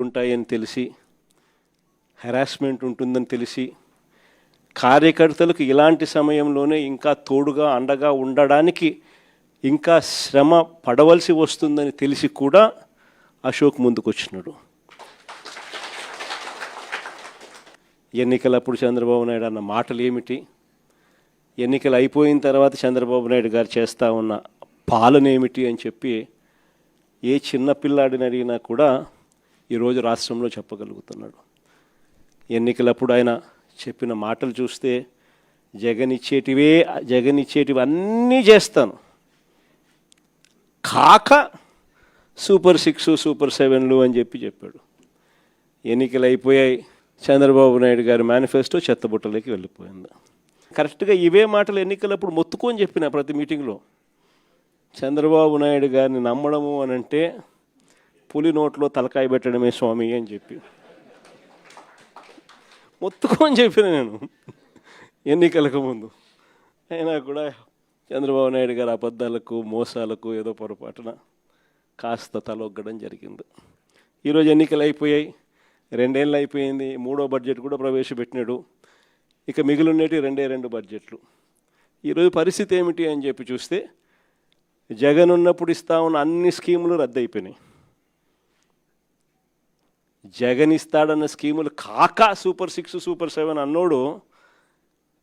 ఉంటాయని తెలిసి, హెరాస్మెంట్ ఉంటుందని తెలిసి, కార్యకర్తలకు ఇలాంటి సమయంలోనే ఇంకా తోడుగా అండగా ఉండడానికి ఇంకా శ్రమ పడవలసి వస్తుందని తెలిసి కూడా అశోక్ ముందుకొచ్చినాడు. ఎన్నికలప్పుడు చంద్రబాబు నాయుడు అన్న మాటలు ఏమిటి, ఎన్నికలు అయిపోయిన తర్వాత చంద్రబాబు నాయుడు గారు చేస్తూ ఉన్న పాలన ఏమిటి అని చెప్పి ఏ చిన్న పిల్లాడిని అడిగినా కూడా ఈరోజు రాష్ట్రంలో చెప్పగలుగుతున్నాడు. ఎన్నికలప్పుడు ఆయన చెప్పిన మాటలు చూస్తే జగన్ ఇచ్చేటివి అన్నీ చేస్తాను, కాక సూపర్ 6 సూపర్ 7లు అని చెప్పాడు. ఎన్నికలు అయిపోయాయి, చంద్రబాబు నాయుడు గారి మేనిఫెస్టో చెత్తబుట్టలోకి వెళ్ళిపోయింది. కరెక్ట్గా ఇవే మాటలు ఎన్నికలప్పుడు మొత్తుకొని చెప్పిన ప్రతి మీటింగ్లో, చంద్రబాబు నాయుడు గారిని నమ్మడము అని అంటే పులి నోట్లో తలకాయ పెట్టడమే స్వామి అని చెప్పి మొత్తుకొని చెప్పిన నేను ఎన్నికలకు ముందు. అయినా కూడా చంద్రబాబు నాయుడు గారి అబద్ధాలకు మోసాలకు ఏదో పొరపాటున కాస్త తలొగ్గడం జరిగింది. ఈరోజు ఎన్నికలు అయిపోయాయి, 2 ఏళ్ళు అయిపోయింది, 3వ బడ్జెట్ కూడా ప్రవేశపెట్టినాడు. ఇక మిగిలినటి 2 బడ్జెట్లు. ఈరోజు పరిస్థితి ఏమిటి అని చెప్పి చూస్తే, జగన్ ఉన్నప్పుడు ఇస్తా ఉన్న అన్ని స్కీములు రద్దయిపోయినాయి. జగన్ ఇస్తాడన్న స్కీములు కాక సూపర్ 6 సూపర్ 7 అన్నోడు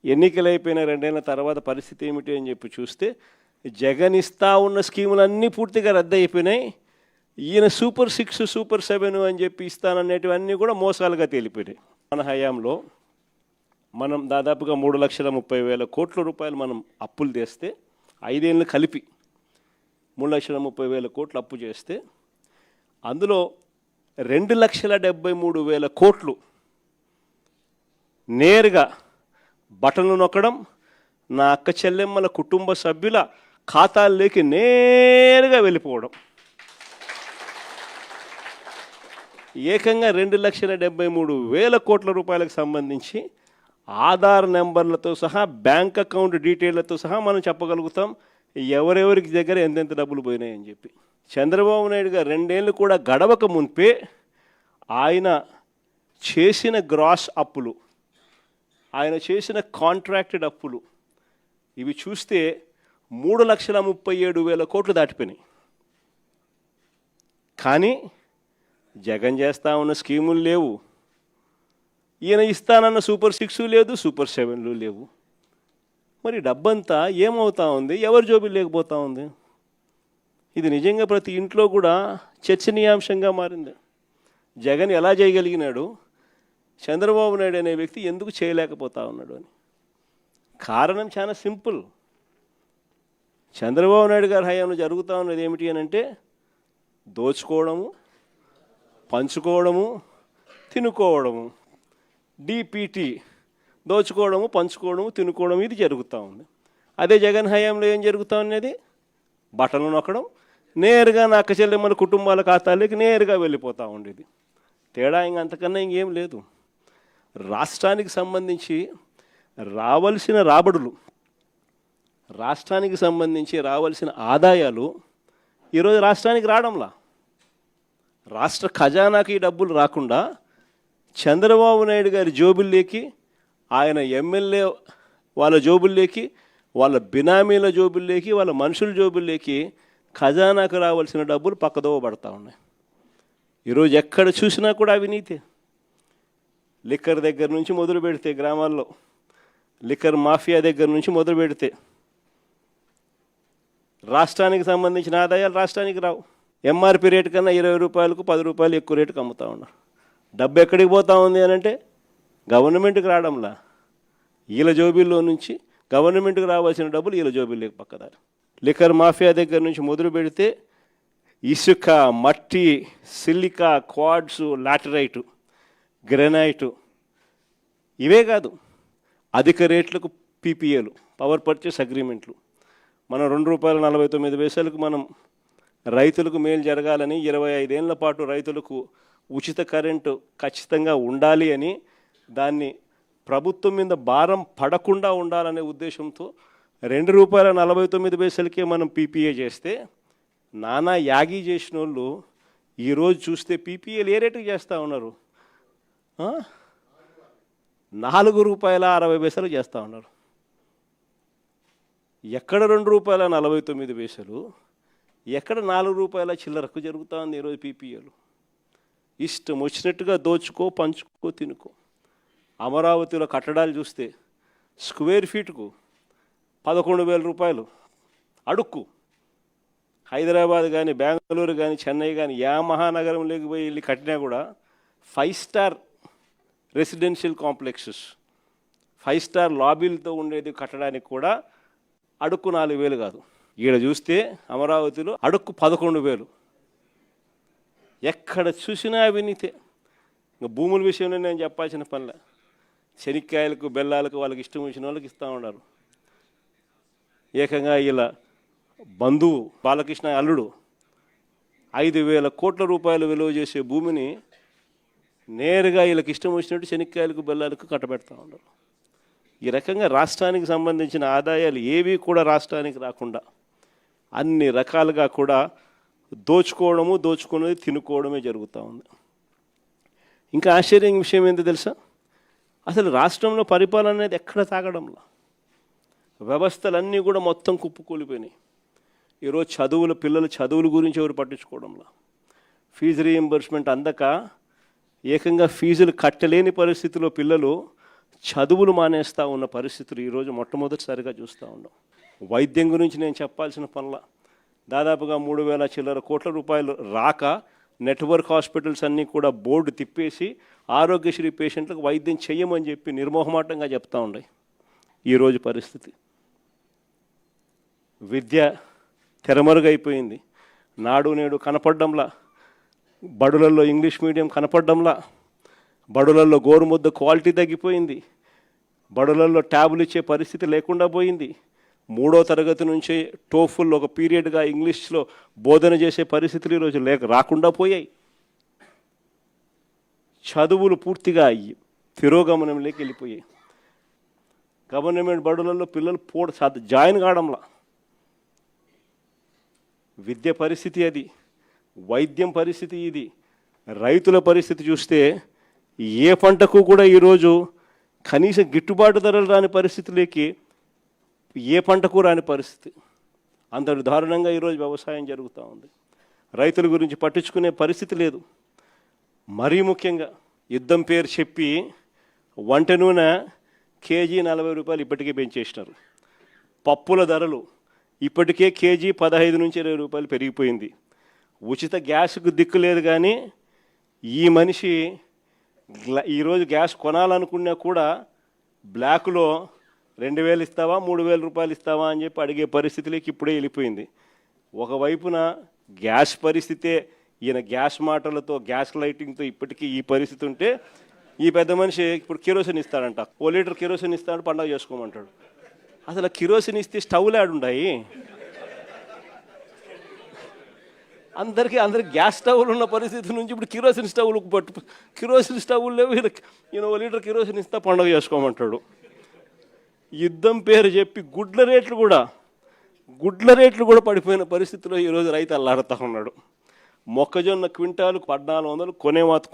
ఎన్నికలు అయిపోయిన 2 ఏళ్ళ తర్వాత పరిస్థితి ఏమిటి అని చెప్పి చూస్తే, జగన్ ఇస్తా ఉన్న స్కీములన్నీ పూర్తిగా రద్దయిపోయినాయి. ఈయన సూపర్ 6 సూపర్ 7 అని చెప్పి ఇస్తాననేటివన్నీ కూడా మోసాలుగా తేలిపోయినాయి. మన హయాంలో మనం దాదాపుగా 3,30,000 కోట్ల రూపాయలు మనం అప్పులు తెస్తే, 5 ఏళ్ళు కలిపి 3,30,000 కోట్లు అప్పు చేస్తే, అందులో 2,73,000 కోట్లు నేరుగా బటన్లు నొక్కడం, నా అక్క చెల్లెమ్మల కుటుంబ సభ్యుల ఖాతాల్లోకి నేరుగా వెళ్ళిపోవడం. ఏకంగా 2,73,000 కోట్ల రూపాయలకు సంబంధించి ఆధార్ నెంబర్లతో సహా, బ్యాంక్ అకౌంట్ డీటెయిల్తో సహా మనం చెప్పగలుగుతాం ఎవరెవరికి దగ్గర ఎంతెంత డబ్బులు పోయినాయని చెప్పి. చంద్రబాబు నాయుడు గారు 2 ఏళ్ళు కూడా గడవక మునిపే ఆయన చేసిన గ్రాస్ అప్పులు, ఆయన చేసిన కాంట్రాక్టెడ్ అప్పులు, ఇవి చూస్తే 3,37,000 కోట్లు దాటిపోయినాయి. కానీ జగన్ చేస్తా ఉన్న స్కీములు లేవు, ఈయన ఇస్తానన్న సూపర్ 6 లేదు, సూపర్ 7లు లేవు. మరి డబ్బంతా ఏమవుతా ఉంది, ఎవరి జోబులు లేకపోతా ఉంది? ఇది నిజంగా ప్రతి ఇంట్లో కూడా చర్చనీయాంశంగా మారింది. జగన్ ఎలా చేయగలిగినాడు, చంద్రబాబు నాయుడు అనే వ్యక్తి ఎందుకు చేయలేకపోతా ఉన్నాడు అని. కారణం చాలా సింపుల్. చంద్రబాబు నాయుడు గారి హయాంలో జరుగుతూ ఉన్నది ఏమిటి అని అంటే, దోచుకోవడము, పంచుకోవడము, తినుకోవడము. డిపిటి, దోచుకోవడము, పంచుకోవడము, తినుకోవడం, ఇది జరుగుతూ ఉంది. అదే జగన్ హయాంలో ఏం జరుగుతూ ఉన్నది, బట్టలు నొక్కడం, నేరుగా నా అక్క చెల్లెమ్మల కుటుంబాల ఖాతాలోకి నేరుగా వెళ్ళిపోతూ ఉండేది. తేడా అంతకన్నా ఇంకేం లేదు. రాష్ట్రానికి సంబంధించి రావాల్సిన రాబడులు, రాష్ట్రానికి సంబంధించి రావాల్సిన ఆదాయాలు ఈరోజు రాష్ట్రానికి రావడంలా. రాష్ట్ర ఖజానాకి ఈ డబ్బులు రాకుండా చంద్రబాబు నాయుడు గారి జోబుల్లోకి, ఆయన ఎమ్మెల్యే వాళ్ళ జోబుల్లోకి, వాళ్ళ బినామీల జోబుల్లోకి, వాళ్ళ మనుషుల జోబుల్లోకి ఖజానాకు రావాల్సిన డబ్బులు పక్కదోవ పడతా ఉన్నాయి. ఈరోజు ఎక్కడ చూసినా కూడా అవినీతి. లిక్కర్ దగ్గర నుంచి మొదలు పెడితే, గ్రామాల్లో లిక్కర్ మాఫియా దగ్గర నుంచి మొదలు పెడితే, రాష్ట్రానికి సంబంధించిన ఆదాయాలు రాష్ట్రానికి రావు. ఎంఆర్పి రేటు కన్నా 20 రూపాయలకు 10 రూపాయలు ఎక్కువ రేటుకు అమ్ముతూ ఉన్నారు. డబ్బు ఎక్కడికి పోతా ఉంది అని అంటే గవర్నమెంట్కి రావడంలా, వీళ్ళ జోబీల్లో నుంచి గవర్నమెంట్కి రావాల్సిన డబ్బులు వీళ్ళ జోబీల్లోకి పక్కదారు. లిక్కర్ మాఫియా దగ్గర నుంచి మొదలు పెడితే ఇసుక, మట్టి, సిలికా, క్వాడ్సు, లాటరైటు, గ్రెనైటు, ఇవే కాదు అధిక రేట్లకు పీపీఏలు, పవర్ పర్చేస్ అగ్రిమెంట్లు. మనం ₹2.49 మనం రైతులకు మేలు జరగాలని 25 ఏళ్ల పాటు రైతులకు ఉచిత కరెంటు ఖచ్చితంగా ఉండాలి అని, దాన్ని ప్రభుత్వం మీద భారం పడకుండా ఉండాలనే ఉద్దేశంతో ₹2.49కే మనం పీపీఏ చేస్తే, నానా యాగి చేసిన వాళ్ళు ఈరోజు చూస్తే పీపీఎల్ ఏ రేటుకి చేస్తూ ఉన్నారు? ₹4.60 చేస్తూ ఉన్నారు. ఎక్కడ ₹2.49, ఎక్కడ ₹4 చిల్లరకు జరుగుతూ ఉంది ఈరోజు పీపీఎల్. ఇష్టం వచ్చినట్టుగా దోచుకో, పంచుకో, తినుకో. అమరావతిలో కట్టడాలు చూస్తే స్క్వేర్ ఫీట్కు ₹11,000 అడుక్కు. హైదరాబాద్ కానీ, బెంగళూరు కానీ, చెన్నై కానీ, మహానగరంలోకి పోయి వెళ్ళి కట్టినా కూడా 5 స్టార్ రెసిడెన్షియల్ కాంప్లెక్సెస్, 5 స్టార్ లాబీలతో ఉండేది కట్టడానికి కూడా అడుక్కు 4,000 కాదు. ఈడ చూస్తే అమరావతిలో అడుక్కు 11,000. ఎక్కడ చూసినా అవినీతే. ఇంకా భూముల విషయంలో నేను చెప్పాల్సిన పనిలే. శనిక్కాయలకు, బెల్లాలకు వాళ్ళకి ఇష్టం వచ్చిన వాళ్ళకి ఇస్తూ ఉన్నారు. ఏకంగా ఇలా బంధువు బాలకృష్ణ అల్లుడు 5,000 కోట్ల రూపాయలు విలువ చేసే భూమిని నేరుగా వీళ్ళకి ఇష్టం వచ్చినట్టు శనిక్కాయలకు, బెల్లాలకు కట్టబెడతా ఉన్నారు. ఈ రకంగా రాష్ట్రానికి సంబంధించిన ఆదాయాలు ఏవి కూడా రాష్ట్రానికి రాకుండా అన్ని రకాలుగా కూడా దోచుకోవడము, దోచుకునేది తినుకోవడమే జరుగుతూ ఉంది. ఇంకా ఆశ్చర్యం విషయం ఏంటో తెలుసా? అసలు రాష్ట్రంలో పరిపాలన అనేది ఎక్కడ సాగడంలా. వ్యవస్థలన్నీ కూడా మొత్తం కుప్పకూలిపోయినాయి. ఈరోజు పిల్లల చదువుల గురించి ఎవరు పట్టించుకోవడంలా. ఫీజు రీయింబర్స్మెంట్ అందక ఏకంగా ఫీజులు కట్టలేని పరిస్థితిలో పిల్లలు చదువులు మానేస్తూ ఉన్న పరిస్థితులు ఈరోజు మొట్టమొదటిసారిగా చూస్తూ ఉన్నాం. వైద్యం గురించి నేను చెప్పాల్సిన పనుల దాదాపుగా 3,000 చిల్లర కోట్ల రూపాయలు రాక నెట్వర్క్ హాస్పిటల్స్ అన్నీ కూడా బోర్డు తిప్పేసి ఆరోగ్యశ్రీ పేషెంట్లకు వైద్యం చెయ్యమని చెప్పి నిర్మోహమాటంగా చెప్తూ ఉన్నాయి. ఈరోజు పరిస్థితి విద్య తెరమరుగైపోయింది. నాడు నేడు కనపడ్డంలా, బడులలో ఇంగ్లీష్ మీడియం కనపడ్డంలా, బడులలో గోరుముద్ద క్వాలిటీ తగ్గిపోయింది, బడులలో ట్యాబులు ఇచ్చే పరిస్థితి లేకుండా పోయింది. 3వ తరగతి నుంచే టోఫుల్ ఒక పీరియడ్గా ఇంగ్లీష్లో బోధన చేసే పరిస్థితులు ఈరోజు రాకుండా పోయాయి. చదువులు పూర్తిగా తిరోగమనంలోకి వెళ్ళిపోయాయి. గవర్నమెంట్ బడులలో పిల్లలు జాయిన్ కావడంలా. విద్య పరిస్థితి అది, వైద్యం పరిస్థితి ఇది. రైతుల పరిస్థితి చూస్తే ఏ పంటకు కూడా ఈరోజు కనీసం గిట్టుబాటు ధరలు రాని పరిస్థితులకి ఏ పంటకు రాని పరిస్థితి. అంతటి దారుణంగా ఈరోజు వ్యవసాయం జరుగుతూ ఉంది. రైతుల గురించి పట్టించుకునే పరిస్థితి లేదు. మరీ ముఖ్యంగా యుద్ధం పేరు చెప్పి వంట నూనె కేజీ ₹40 ఇప్పటికే పెంచేసినారు. పప్పుల ధరలు ఇప్పటికే కేజీ ₹15 నుంచి ₹20 పెరిగిపోయింది. ఉచిత గ్యాస్కు దిక్కు లేదు. కానీ ఈ మనిషి ఈరోజు గ్యాస్ కొనాలనుకున్నా కూడా బ్లాక్లో 2,000 ఇస్తావా, ₹3,000 ఇస్తావా అని చెప్పి అడిగే పరిస్థితిలోకి ఇప్పుడే వెళ్ళిపోయింది. ఒకవైపున గ్యాస్ పరిస్థితే, ఈయన గ్యాస్ మాటలతో, గ్యాస్ లైటింగ్తో ఇప్పటికీ ఈ పరిస్థితి ఉంటే, ఈ పెద్ద మనిషి ఇప్పుడు కిరోసిన్ ఇస్తాడంట. 1 లీటర్ కిరోసిన్ ఇస్తాడు, పండగ చేసుకోమంటాడు. అసలు కిరోసిన్ ఇస్తే స్టవ్లు ఆడుంటాయి. అందరికీ గ్యాస్ స్టవ్లు ఉన్న పరిస్థితి నుంచి ఇప్పుడు కిరోసిన్ స్టవ్లు కిరోసిన్ స్టవ్లు లేవు. ఈయన 1 లీటర్ కిరోసిన్ ఇస్తా, పండగ చేసుకోమంటాడు. యుద్ధం పేరు చెప్పి గుడ్ల రేట్లు కూడా పడిపోయిన పరిస్థితిలో ఈరోజు రైతు అల్లాడుతూ ఉన్నాడు. మొక్కజొన్న క్వింటాలు 1,400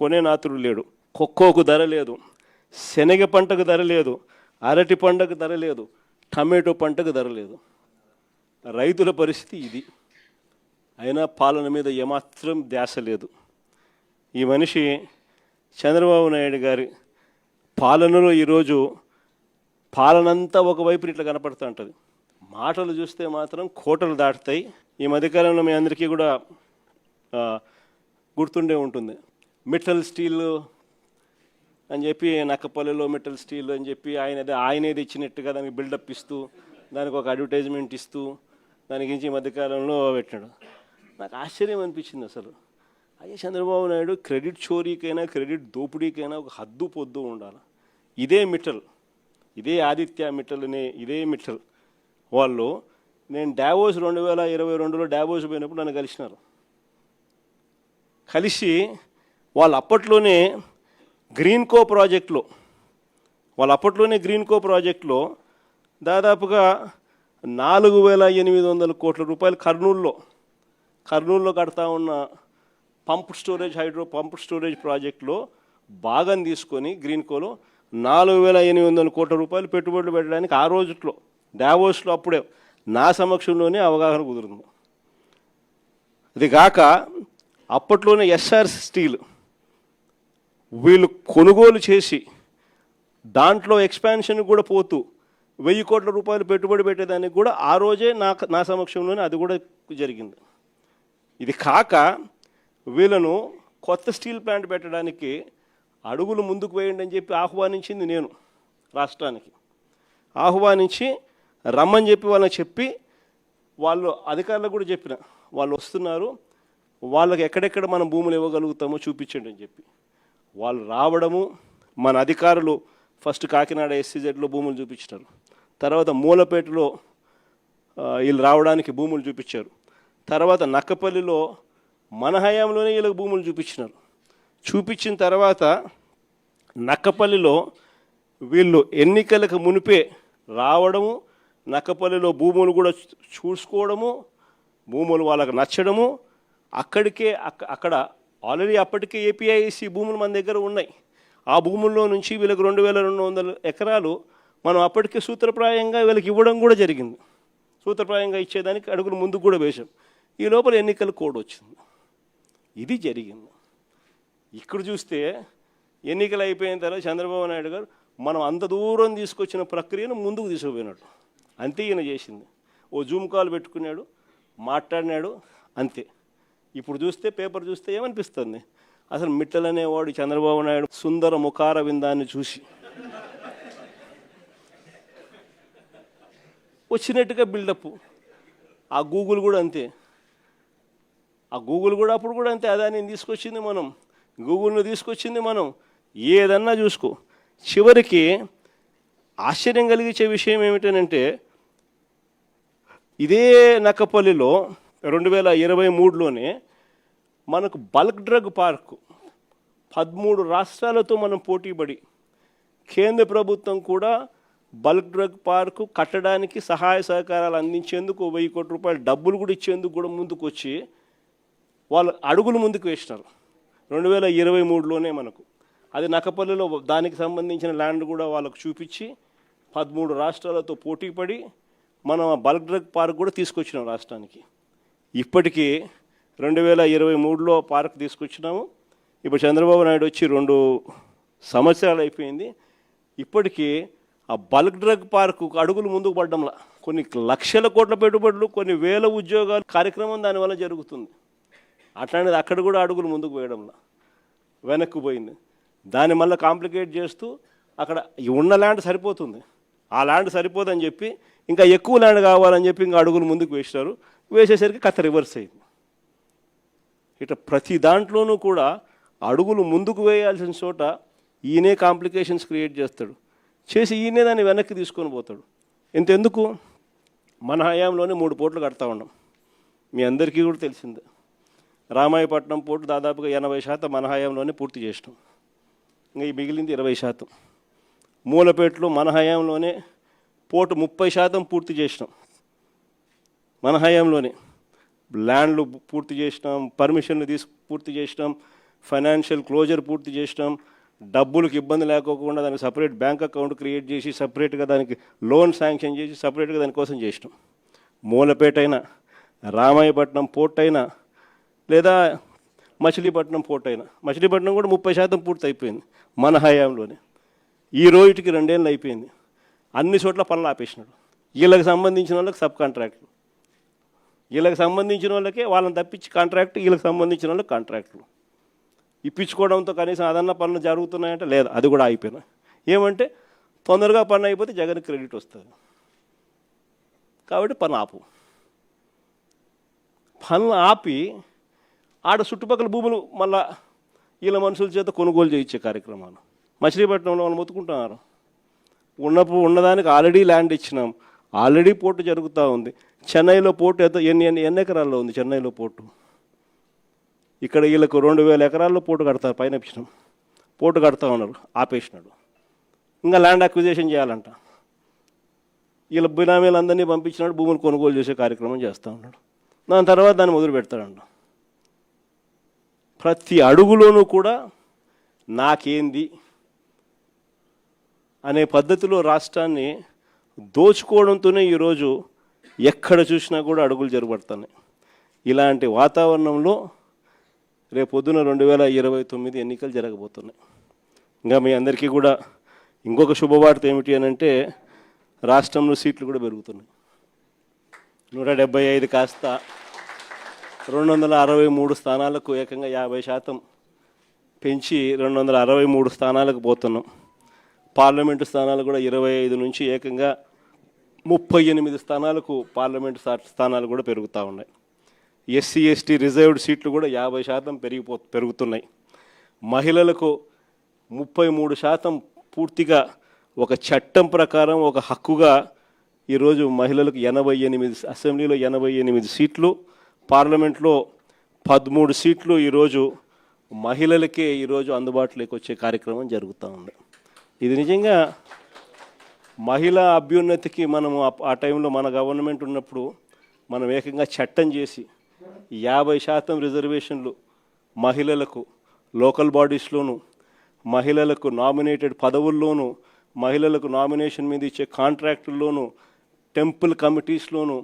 కొనే నాతుడు లేడు. కొక్కోకు ధర లేదు, శనగ పంటకు ధర లేదు, అరటి పంటకు ధర లేదు, టమాటో పంటకు ధర లేదు. రైతుల పరిస్థితి ఇది. అయినా పాలన మీద ఏమాత్రం ధ్యాస లేదు. ఈ మనిషి చంద్రబాబు నాయుడు గారి పాలనలో ఈరోజు పాలనంతా ఒకవైపు ఇట్లా కనపడుతూ ఉంటుంది. మాటలు చూస్తే మాత్రం కోటలు దాటుతాయి. ఈ మధ్యకాలంలో మీ అందరికీ కూడా గుర్తుండే ఉంటుంది. మిట్టల్ స్టీల్ అని చెప్పి, నక్కపల్లిలో మిట్టల్ స్టీల్ అని చెప్పి ఆయనేది ఇచ్చినట్టుగా దానికి బిల్డప్ ఇస్తూ, దానికి ఒక అడ్వర్టైజ్మెంట్ ఇస్తూ దానికి ఈ మధ్యకాలంలో పెట్టాడు. నాకు ఆశ్చర్యం అనిపించింది. అసలు అయ్యే చంద్రబాబు నాయుడు క్రెడిట్ చోరీకైనా, క్రెడిట్ దోపిడీకైనా ఒక హద్దు పొద్దు ఉండాలి. ఇదే మిట్టల్, ఇదే ఆదిత్య మిట్టల్ ఇదే మిట్టల్ వాళ్ళు, నేను డావోస్ 2022లో డావోస్ పోయినప్పుడు నన్ను కలిసినారు. కలిసి వాళ్ళు అప్పట్లోనే గ్రీన్కో ప్రాజెక్టులో దాదాపుగా 4,800 కోట్ల రూపాయలు కర్నూలులో కడతా ఉన్న పంప్ స్టోరేజ్ ప్రాజెక్టులో భాగం తీసుకొని గ్రీన్కోలో 4,800 కోట్ల రూపాయలు పెట్టుబడులు పెట్టడానికి ఆ రోజుల్లో డావోస్లో అప్పుడే నా సమక్షంలోనే అవగాహన కుదురుంది. అది కాక అప్పట్లోనే ఎస్ఆర్ స్టీల్ వీళ్ళు కొనుగోలు చేసి దాంట్లో ఎక్స్పాన్షన్ కూడా పోతూ 1,000 కోట్ల రూపాయలు పెట్టుబడి పెట్టేదానికి కూడా ఆ రోజే నా సమక్షంలోనే అది కూడా జరిగింది. ఇది కాక వీళ్ళను కొత్త స్టీల్ ప్లాంట్ పెట్టడానికి అడుగులు ముందుకు వేయండి అని చెప్పి ఆహ్వానించింది నేను రాష్ట్రానికి. ఆహ్వానించి రమ్మని చెప్పి వాళ్ళని చెప్పి వాళ్ళు అధికారులకు కూడా చెప్పిన వాళ్ళు వస్తున్నారు, వాళ్ళకి ఎక్కడెక్కడ మనం భూములు ఇవ్వగలుగుతామో చూపించండి అని చెప్పి వాళ్ళు రావడము. మన అధికారులు ఫస్ట్ కాకినాడ SCZలో భూములు చూపించినారు, తర్వాత మూలపేటలో వీళ్ళు రావడానికి భూములు చూపించారు, తర్వాత నక్కపల్లిలో మన హయాంలోనే వీళ్ళకి భూములు చూపించినారు. చూపించిన తర్వాత నక్కపల్లిలో వీళ్ళు ఎన్నికలకు మునిపే రావడము, నక్కపల్లిలో భూములు కూడా చూసుకోవడము, భూములు వాళ్ళకు నచ్చడము, అక్కడ ఆల్రెడీ అప్పటికే APIC భూములు మన దగ్గర ఉన్నాయి. ఆ భూముల్లో నుంచి వీళ్ళకి 2,200 ఎకరాలు మనం అప్పటికే సూత్రప్రాయంగా వీళ్ళకి ఇవ్వడం కూడా జరిగింది. సూత్రప్రాయంగా ఇచ్చేదానికి అడుగులు ముందుకు కూడా వేశాం. ఈ లోపల ఎన్నికల కోడ్ వచ్చింది. ఇది జరిగింది. ఇక్కడ చూస్తే ఎన్నికలు అయిపోయిన తర్వాత చంద్రబాబు నాయుడు గారు మనం అంత దూరం తీసుకొచ్చిన ప్రక్రియను ముందుకు తీసుకుపోయినట్టు అంతే ఈయన చేసింది. ఓ జూమ్ కాల్ పెట్టుకున్నాడు, మాట్లాడినాడు, అంతే. ఇప్పుడు చూస్తే పేపర్ చూస్తే ఏమనిపిస్తుంది, అసలు మిట్టలనేవాడు చంద్రబాబు నాయుడు సుందర ముఖార విందాన్ని చూసి వచ్చినట్టుగా బిల్డప్. ఆ గూగుల్ కూడా అంతే, ఆ గూగుల్ కూడా అప్పుడు కూడా అంతే. అదాన్ని తీసుకొచ్చింది మనం, గూగుల్ను తీసుకొచ్చింది మనం, ఏదన్నా చూసుకో. చివరికి ఆశ్చర్యం కలిగించే విషయం ఏమిటనంటే ఇదే నక్కపల్లిలో 2023లోనే మనకు బల్క్ డ్రగ్ పార్కు 13 రాష్ట్రాలతో మనం పోటీపడి కేంద్ర ప్రభుత్వం కూడా బల్క్ డ్రగ్ పార్కు కట్టడానికి సహాయ సహకారాలు అందించేందుకు 1,000 కోట్ల రూపాయల డబ్బులు కూడా ఇచ్చేందుకు కూడా ముందుకు వచ్చి వాళ్ళు అడుగులు ముందుకు వేసినారు 2023లోనే. మనకు అది నక్కపల్లిలో దానికి సంబంధించిన ల్యాండ్ కూడా వాళ్ళకు చూపించి 13 రాష్ట్రాలతో పోటీపడి మనం బల్క్ డ్రగ్ పార్క్ కూడా తీసుకొచ్చినాం రాష్ట్రానికి. ఇప్పటికీ 2023లో పార్క్ తీసుకొచ్చినాము. ఇప్పుడు చంద్రబాబు నాయుడు వచ్చి 2 సంవత్సరాలు అయిపోయింది. ఇప్పటికీ ఆ బల్క్ డ్రగ్ పార్కు అడుగులు ముందుకు పడ్డంలా కొన్ని లక్షల కోట్ల పెట్టుబడులు, కొన్ని వేల ఉద్యోగాలు కార్యక్రమం దానివల్ల జరుగుతుంది. అట్లాంటిది అక్కడ కూడా అడుగులు ముందుకు వేయడంలా వెనక్కి పోయింది. దాన్ని మళ్ళీ కాంప్లికేట్ చేస్తూ అక్కడ ఉన్న ల్యాండ్ సరిపోతుంది, ఆ ల్యాండ్ సరిపోదని చెప్పి ఇంకా ఎక్కువ ల్యాండ్ కావాలని చెప్పి ఇంకా అడుగులు ముందుకు వేసినారు. వేసేసరికి కథ రివర్స్ అయింది. ఇట్లా ప్రతి దాంట్లోనూ కూడా అడుగులు ముందుకు వేయాల్సిన చోట ఈయనే కాంప్లికేషన్స్ క్రియేట్ చేస్తాడు, చేసి ఈయనే దాన్ని వెనక్కి తీసుకొని పోతాడు. ఇంతెందుకు, మన హయాంలోనే 3 పోర్టులు కడతా ఉన్నాం. మీ అందరికీ కూడా తెలిసిందే. రామాయపట్నం పోర్టు దాదాపుగా 80% మన హయాంలోనే పూర్తి చేసినాం. ఇంకా ఈ మిగిలింది 20%. మూలపేటలో మన హయాంలోనే పోర్టు 30% పూర్తి చేసినాం. మన హయాంలోనే ల్యాండ్లు పూర్తి చేసినాం, పర్మిషన్లు పూర్తి చేసినాం, ఫైనాన్షియల్ క్లోజర్ పూర్తి చేసినాం, డబ్బులకు ఇబ్బంది లేకోకుండా దానికి సపరేట్ బ్యాంక్ అకౌంట్ క్రియేట్ చేసి సపరేట్గా దానికి లోన్ శాంక్షన్ చేసి సపరేట్గా దానికోసం చేసినాం. మూలపేట అయినా, రామాయపట్నం పోర్ట్ అయినా, లేదా మచిలీపట్నం పోర్ట్ అయినా. మచిలీపట్నం కూడా 30% పూర్తి అయిపోయింది మన హయాంలోనే. ఈ రోజుకి 2 ఏళ్ళు అయిపోయింది. అన్ని చోట్ల పనులు ఆపేసినాడు. వీళ్ళకి సంబంధించిన వాళ్ళకి సబ్ కాంట్రాక్ట్లు, వీళ్ళకి సంబంధించిన వాళ్ళకే వాళ్ళని తప్పించి కాంట్రాక్ట్, వీళ్ళకి సంబంధించిన వాళ్ళకి కాంట్రాక్ట్లు ఇప్పించుకోవడంతో కనీసం అదన్న పనులు జరుగుతున్నాయంటే లేదు, అది కూడా అయిపోయినాయి. ఏమంటే తొందరగా పని అయిపోతే జగన్ క్రెడిట్ వస్తుంది కాబట్టి పని ఆపు. పనులు ఆపి ఆడ చుట్టుపక్కల భూములు మళ్ళా వీళ్ళ మనుషుల చేత కొనుగోలు చేయించే కార్యక్రమాలు. మచిలీపట్నంలో వాళ్ళు మొత్తుకుంటున్నారు. ఉన్నదానికి ఆల్రెడీ ల్యాండ్ ఇచ్చినాం, ఆల్రెడీ పోర్టు జరుగుతూ ఉంది. చెన్నైలో పోర్టు ఎన్ని ఎకరాల్లో ఉంది చెన్నైలో పోర్టు. ఇక్కడ వీళ్ళకు 2,000 ఎకరాల్లో పోర్టు కడతారు, పైన ఇచ్చినాం. పోర్టు కడతా ఉన్నారు, ఆపేసినాడు. ఇంకా ల్యాండ్ అక్విజిషన్ చేయాలంట. వీళ్ళ బినామీలందరినీ పంపించినాడు, భూములు కొనుగోలు చేసే కార్యక్రమం చేస్తూ ఉన్నాడు. దాని తర్వాత దాన్ని మొదలు పెడతాడంట. ప్రతి అడుగులోనూ కూడా నాకేంది అనే పద్ధతిలో రాష్ట్రాన్ని దోచుకోవడంతోనే ఈరోజు ఎక్కడ చూసినా కూడా అడుగులు జరగబడుతున్నాయి. ఇలాంటి వాతావరణంలో రేపొద్దున 2029 ఎన్నికలు జరగబోతున్నాయి. ఇంకా మీ అందరికీ కూడా ఇంకొక శుభవార్త ఏమిటి అని అంటే రాష్ట్రంలో సీట్లు కూడా పెరుగుతున్నాయి. 175 కాస్త 263 స్థానాలకు ఏకంగా 50% పెంచి 263 స్థానాలకు పోతున్నాం. పార్లమెంటు స్థానాలు కూడా 25 నుంచి ఏకంగా 38 స్థానాలకు పార్లమెంటు స్థానాలు కూడా పెరుగుతూ ఉన్నాయి. ఎస్సీ ఎస్టీ రిజర్వ్డ్ సీట్లు కూడా 50% పెరుగుతున్నాయి. మహిళలకు 33% పూర్తిగా ఒక చట్టం ప్రకారం ఒక హక్కుగా ఈరోజు మహిళలకు 88 అసెంబ్లీలో 88 సీట్లు, పార్లమెంట్లో 13 సీట్లు ఈరోజు మహిళలకే ఈరోజు అందుబాటులోకి వచ్చే కార్యక్రమం జరుగుతూ ఉంది. ఇది నిజంగా మహిళా అభ్యున్నతికి మనము ఆ టైంలో మన గవర్నమెంట్ ఉన్నప్పుడు మనం ఏకంగా చట్టం చేసి 50% రిజర్వేషన్లు మహిళలకు లోకల్ బాడీస్లోను, మహిళలకు నామినేటెడ్ పదవుల్లోనూ, మహిళలకు నామినేషన్ మీద ఇచ్చే కాంట్రాక్టుల్లోనూ, టెంపుల్ కమిటీస్లోనూ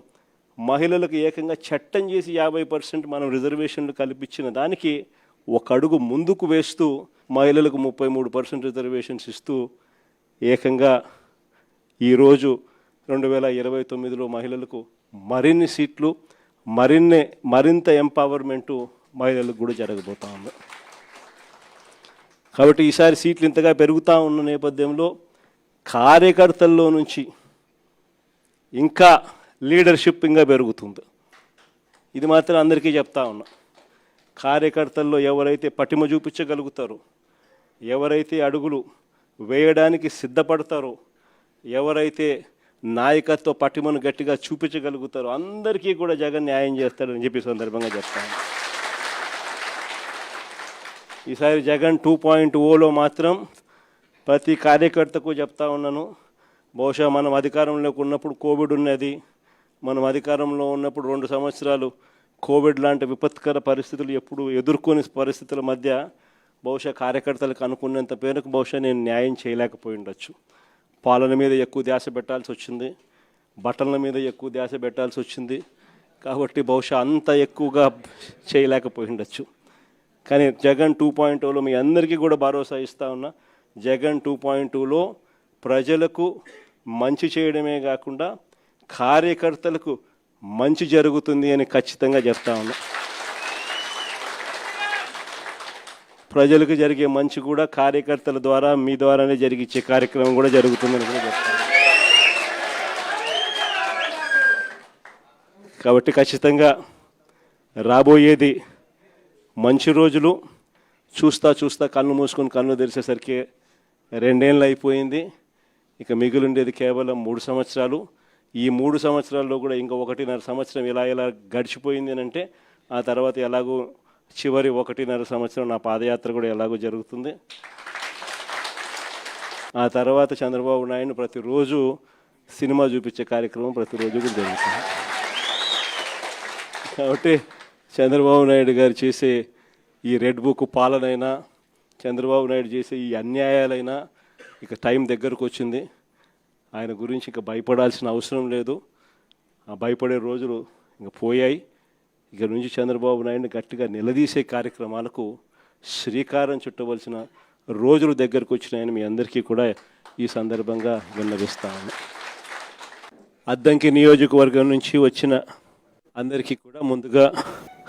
మహిళలకు ఏకంగా చట్టం చేసి 50% మనం రిజర్వేషన్లు కల్పించిన దానికి ఒక అడుగు ముందుకు వేస్తూ మహిళలకు 33% రిజర్వేషన్స్ ఇస్తూ ఏకంగా ఈరోజు 2029లో మహిళలకు మరిన్ని సీట్లు, మరింత ఎంపవర్మెంటు మహిళలకు కూడా జరగబోతా ఉంది. కాబట్టి ఈసారి సీట్లు ఇంతగా పెరుగుతూ ఉన్న నేపథ్యంలో కార్యకర్తల్లో నుంచి ఇంకా లీడర్షిప్ ఇంకా పెరుగుతుంది. ఇది మాత్రం అందరికీ చెప్తా ఉన్నా. కార్యకర్తల్లో ఎవరైతే పటిమ చూపించగలుగుతారో, ఎవరైతే అడుగులు వేయడానికి సిద్ధపడతారో, ఎవరైతే నాయకత్వ పటిమను గట్టిగా చూపించగలుగుతారో అందరికీ కూడా జగన్ న్యాయం చేస్తాడని చెప్పి సందర్భంగా చెప్తాను. ఈసారి జగన్ 2.0లో మాత్రం ప్రతి కార్యకర్తకు చెప్తా ఉన్నాను. బహుశా మనం అధికారంలోకి ఉన్నప్పుడు కోవిడ్ ఉన్నది, మనం అధికారంలో ఉన్నప్పుడు 2 సంవత్సరాలు కోవిడ్ లాంటి విపత్కర పరిస్థితులు ఎప్పుడు ఎదుర్కొని పరిస్థితుల మధ్య బహుశా కార్యకర్తలకు అనుకున్నంత పేరుకు బహుశా నేను న్యాయం చేయలేకపోయి ఉండొచ్చు. పాలన మీద ఎక్కువ ధ్యాస పెట్టాల్సి వచ్చింది, బట్టల మీద ఎక్కువ ధ్యాస పెట్టాల్సి వచ్చింది. కాబట్టి బహుశా అంత ఎక్కువగా చేయలేకపోయి ఉండొచ్చు. కానీ జగన్ 2.0లో మీ అందరికీ కూడా భరోసా ఇస్తా ఉన్నా. జగన్ 2.0లో ప్రజలకు మంచి చేయడమే కాకుండా కార్యకర్తలకు మంచి జరుగుతుంది అని ఖచ్చితంగా చెప్తా ఉన్నా. ప్రజలకు జరిగే మంచి కూడా కార్యకర్తల ద్వారా మీ ద్వారానే జరిగించే కార్యక్రమం కూడా జరుగుతుందని కూడా చెప్తాను. కాబట్టి ఖచ్చితంగా రాబోయేది మంచి రోజులు. చూస్తా కళ్ళు మూసుకొని కళ్ళు తెరిచేసరికి 2 ఏళ్ళు అయిపోయింది. ఇక మిగిలిండేది కేవలం 3 సంవత్సరాలు. ఈ 3 సంవత్సరాల్లో కూడా ఇంకా 1.5 సంవత్సరం ఎలా గడిచిపోయింది అని అంటే ఆ తర్వాత ఎలాగో చివరి 1.5 సంవత్సరం నా పాదయాత్ర కూడా ఎలాగో జరుగుతుంది. ఆ తర్వాత చంద్రబాబు నాయుడు ప్రతిరోజు సినిమా చూపించే కార్యక్రమం ప్రతిరోజు కూడా జరుగుతుంది. కాబట్టి చంద్రబాబు నాయుడు గారు చేసే ఈ రెడ్ బుక్ పాలనైనా, చంద్రబాబు నాయుడు చేసే ఈ అన్యాయాలైనా ఇక టైం దగ్గరకు వచ్చింది. ఆయన గురించి ఇక భయపడాల్సిన అవసరం లేదు. ఆ భయపడే రోజులు ఇంక పోయాయి. ఇక నుంచి చంద్రబాబు నాయుడిని గట్టిగా నిలదీసే కార్యక్రమాలకు శ్రీకారం చుట్టవలసిన రోజులు దగ్గరకు వచ్చినాయని మీ అందరికీ కూడా ఈ సందర్భంగా విన్నవిస్తాను. అద్దంకి నియోజకవర్గం నుంచి వచ్చిన అందరికీ కూడా ముందుగా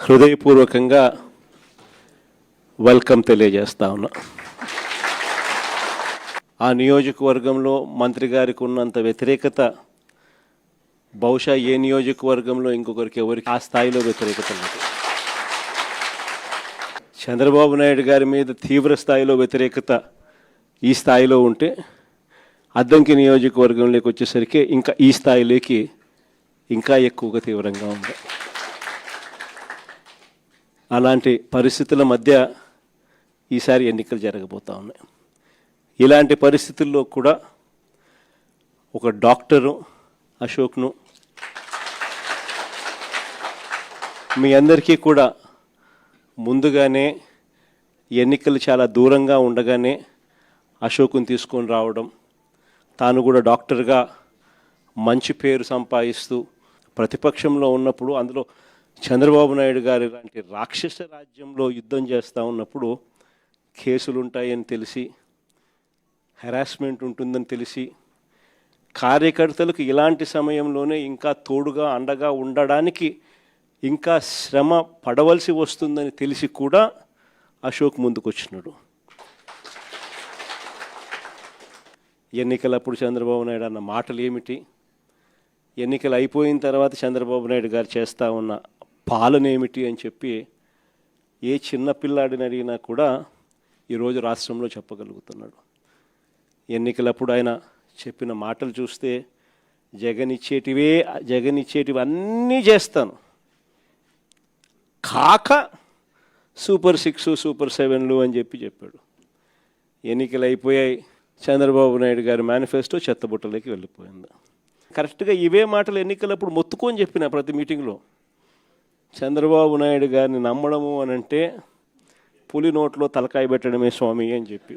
హృదయపూర్వకంగా వెల్కమ్ తెలియజేస్తా ఉన్నా. ఆ నియోజకవర్గంలో మంత్రి గారికి ఉన్నంత వ్యతిరేకత బహుశా ఏ నియోజకవర్గంలో ఇంకొకరికి ఎవరికి ఆ స్థాయిలో వ్యతిరేకత లేదు. చంద్రబాబు నాయుడు గారి మీద తీవ్ర స్థాయిలో వ్యతిరేకత ఈ స్థాయిలో ఉంటే అద్దంకి నియోజకవర్గంలోకి వచ్చేసరికి ఇంకా ఈ స్థాయిలోకి ఇంకా ఎక్కువగా తీవ్రంగా ఉంది. అలాంటి పరిస్థితుల మధ్య ఈసారి ఎన్నికలు జరగబోతూ ఉన్నాయి. ఇలాంటి పరిస్థితుల్లో కూడా ఒక డాక్టరు అశోక్ను మీ అందరికీ కూడా ముందుగానే ఎన్నికలు చాలా దూరంగా ఉండగానే అశోక్ని తీసుకొని రావడం, తాను కూడా డాక్టర్గా మంచి పేరు సంపాదిస్తూ ప్రతిపక్షంలో ఉన్నప్పుడు, అందులో చంద్రబాబు నాయుడు గారి లాంటి రాక్షస రాజ్యంలో యుద్ధం చేస్తూ ఉన్నప్పుడు కేసులు ఉంటాయని తెలిసి, హెరాస్మెంట్ ఉంటుందని తెలిసి, కార్యకర్తలకు ఇలాంటి సమయంలోనే ఇంకా తోడుగా అండగా ఉండడానికి ఇంకా శ్రమ పడవలసి వస్తుందని తెలిసి కూడా అశోక్ ముందుకొచ్చినాడు. ఎన్నికలప్పుడు చంద్రబాబు నాయుడు అన్న మాటలు ఏమిటి, ఎన్నికలు అయిపోయిన తర్వాత చంద్రబాబు నాయుడు గారు చేస్తూ ఉన్న పాలన ఏమిటి అని చెప్పి ఏ చిన్న పిల్లాడిని అడిగినా కూడా ఈరోజు రాష్ట్రంలో చెప్పగలుగుతున్నాడు. ఎన్నికలప్పుడు ఆయన చెప్పిన మాటలు చూస్తే జగన్ ఇచ్చేటివి అన్నీ చేస్తాను, కాక సూపర్ 6 సూపర్ 7లు అని చెప్పాడు. ఎన్నికలు అయిపోయాయి, చంద్రబాబు నాయుడు గారి మేనిఫెస్టో చెత్తబుట్టలోకి వెళ్ళిపోయింది. కరెక్ట్గా ఇవే మాటలు ఎన్నికలప్పుడు మొత్తుకొని చెప్పిన ప్రతి మీటింగ్లో, చంద్రబాబు నాయుడు గారిని నమ్మడము అని అంటే పులి నోట్లో తలకాయ పెట్టడమే స్వామి అని చెప్పి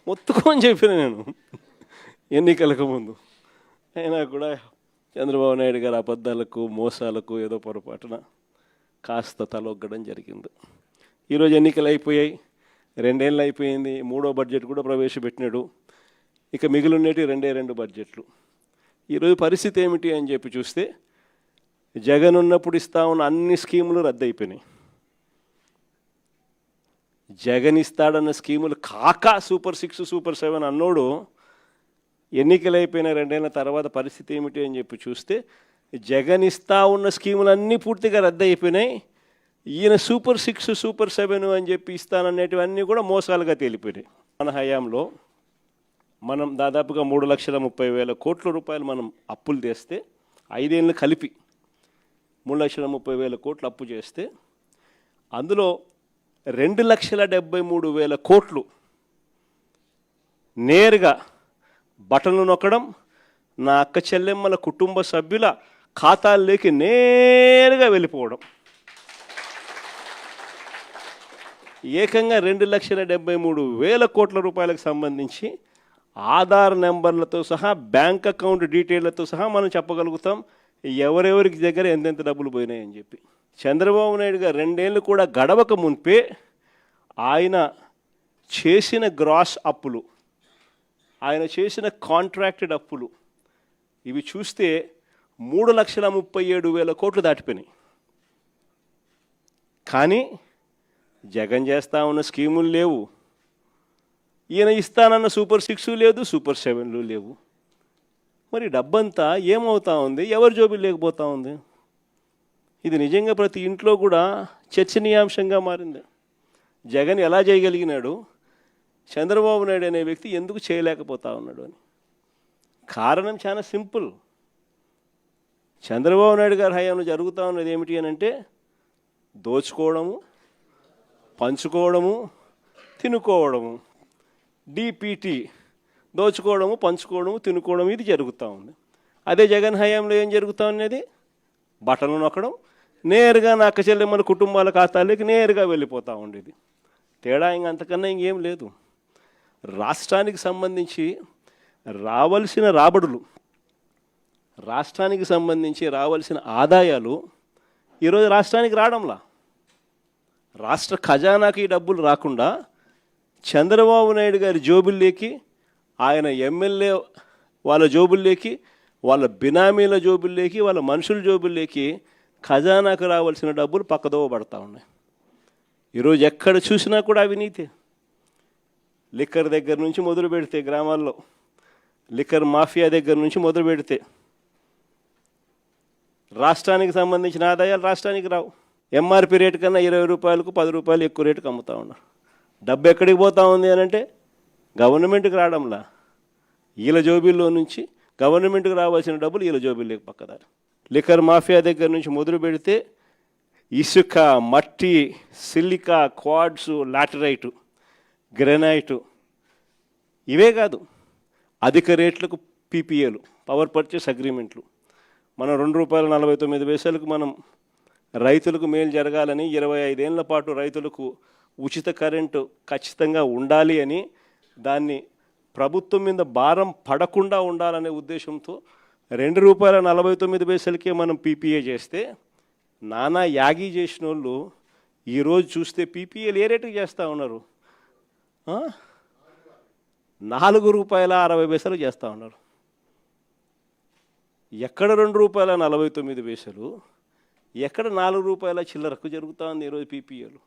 మొత్తుకొని చెప్పిన నేను ఎన్నికలకు ముందు. అయినా కూడా చంద్రబాబు నాయుడు గారి అబద్ధాలకు మోసాలకు ఏదో పొరపాటున కాస్త తలొగ్గడం జరిగింది. ఈరోజు ఎన్నికలు అయిపోయాయి, 2 ఏళ్ళు అయిపోయింది, 3వ బడ్జెట్ కూడా ప్రవేశపెట్టినాడు. ఇక మిగిలినటి 2 బడ్జెట్లు. ఈరోజు పరిస్థితి ఏమిటి అని చెప్పి చూస్తే, జగన్ ఉన్నప్పుడు ఇస్తా ఉన్న అన్ని స్కీములు రద్దయిపోయినాయి. జగన్ ఇస్తాడన్న స్కీములు కాక సూపర్ 6 సూపర్ 7 అన్నోడు ఎన్నికలు అయిపోయిన 2 ఏళ్ళ తర్వాత పరిస్థితి ఏమిటి అని చెప్పి చూస్తే, జగన్ ఇస్తా ఉన్న స్కీములన్నీ పూర్తిగా రద్దయిపోయినాయి. ఈయన సూపర్ 6 సూపర్ 7 అని చెప్పి ఇస్తాననేటివన్నీ కూడా మోసాలుగా తేలిపోయినాయి. మన హయాంలో మనం దాదాపుగా 3,30,000 కోట్ల రూపాయలు మనం అప్పులు తెస్తే, 5 ఏళ్ళు కలిపి 3,30,000 కోట్లు అప్పు చేస్తే, అందులో 2,73,000 కోట్లు నేరుగా బటన్లు నొక్కడం, నా అక్క చెల్లెమ్మల కుటుంబ సభ్యుల ఖాతాల్లోకి నేరుగా వెళ్ళిపోవడం. ఏకంగా 2,73,000 కోట్ల రూపాయలకు సంబంధించి ఆధార్ నెంబర్లతో సహా, బ్యాంక్ అకౌంట్ డీటెయిల్తో సహా మనం చెప్పగలుగుతాం ఎవరెవరికి దగ్గర ఎంతెంత డబ్బులు పోయినాయని చెప్పి. చంద్రబాబు నాయుడు గారు 2 ఏళ్ళు కూడా గడవక మునిపే ఆయన చేసిన గ్రాస్ అప్పులు, ఆయన చేసిన కాంట్రాక్టెడ్ అప్పులు, ఇవి చూస్తే 3,37,000 కోట్లు దాటిపోయినాయి. కానీ జగన్ చేస్తా ఉన్న స్కీములు లేవు, ఈయన ఇస్తానన్న సూపర్ 6 లేదు, సూపర్ 7లు లేవు. మరి డబ్బంతా ఏమవుతా ఉంది, ఎవరి జోబులు లేకపోతా ఉంది? ఇది నిజంగా ప్రతి ఇంట్లో కూడా చర్చనీయాంశంగా మారింది. జగన్ ఎలా చేయగలిగినాడు, చంద్రబాబు నాయుడు అనే వ్యక్తి ఎందుకు చేయలేకపోతా ఉన్నాడు అని. కారణం చాలా సింపుల్. చంద్రబాబు నాయుడు గారి హయాంలో జరుగుతూ ఉన్నది ఏమిటి అని అంటే, దోచుకోవడము, పంచుకోవడము, తినుకోవడము. డిపిటి, దోచుకోవడము, పంచుకోవడము, తినుకోవడం, ఇది జరుగుతూ ఉంది. అదే జగన్ హయాంలో ఏం జరుగుతూ ఉన్నది, బటన్లు నొక్కడం, నేరుగా నా అక్క చెల్లెమ్మల కుటుంబాల ఖాతాలోకి నేరుగా వెళ్ళిపోతూ ఉండేది. తేడా అంతకన్నా ఇంకేం లేదు. రాష్ట్రానికి సంబంధించి రావాల్సిన రాబడులు, రాష్ట్రానికి సంబంధించి రావాల్సిన ఆదాయాలు ఈరోజు రాష్ట్రానికి రావడంలా. రాష్ట్ర ఖజానాకి ఈ డబ్బులు రాకుండా చంద్రబాబు నాయుడు గారి జోబుల్లోకి, ఆయన ఎమ్మెల్యే వాళ్ళ జోబుల్లోకి, వాళ్ళ బినామీల జోబుల్లోకి, వాళ్ళ మనుషుల జోబుల్లోకి ఖజానాకు రావాల్సిన డబ్బులు పక్కదోవ పడతా ఉన్నాయి. ఈరోజు ఎక్కడ చూసినా కూడా అవినీతి. లిక్కర్ దగ్గర నుంచి మొదలు పెడితే, గ్రామాల్లో లిక్కర్ మాఫియా దగ్గర నుంచి మొదలు పెడితే, రాష్ట్రానికి సంబంధించిన ఆదాయాలు రాష్ట్రానికి రావు. ఎంఆర్పి రేటు కన్నా 20 రూపాయలకు 10 రూపాయలు ఎక్కువ రేటుకి అమ్ముతూ ఉన్నారు. డబ్బు ఎక్కడికి పోతా ఉంది అని అంటే గవర్నమెంట్కి రావడంలా, వీళ్ళ జోబీల్లో నుంచి గవర్నమెంట్కి రావాల్సిన డబ్బులు వీళ్ళ జోబీల్లోకి పక్కదారు. లిక్కర్ మాఫియా దగ్గర నుంచి మొదలు పెడితే ఇసుక, మట్టి, సిలికా, క్వాడ్స్, లాటరైటు, గ్రెనైటు, ఇవే కాదు అధిక రేట్లకు పీపీఏలు, పవర్ పర్చేస్ అగ్రిమెంట్లు. మనం 2 రూపాయల 49 పైసలకు మనం రైతులకు మేలు జరగాలని 25 ఏళ్ల పాటు రైతులకు ఉచిత కరెంటు ఖచ్చితంగా ఉండాలి అని దాన్ని ప్రభుత్వం మీద భారం పడకుండా ఉండాలనే ఉద్దేశంతో ₹2.49 మనం పీపీఏ చేస్తే నానా యాగి చేసిన వాళ్ళు ఈరోజు చూస్తే పీపీఏలు ఏ రేటుకి చేస్తూ ఉన్నారు? ₹4.60 చేస్తూ ఉన్నారు. ఎక్కడ ₹2.49, ఎక్కడ ₹4 చిల్లరకు జరుగుతూ ఉంది ఈరోజు పీపీఏలు.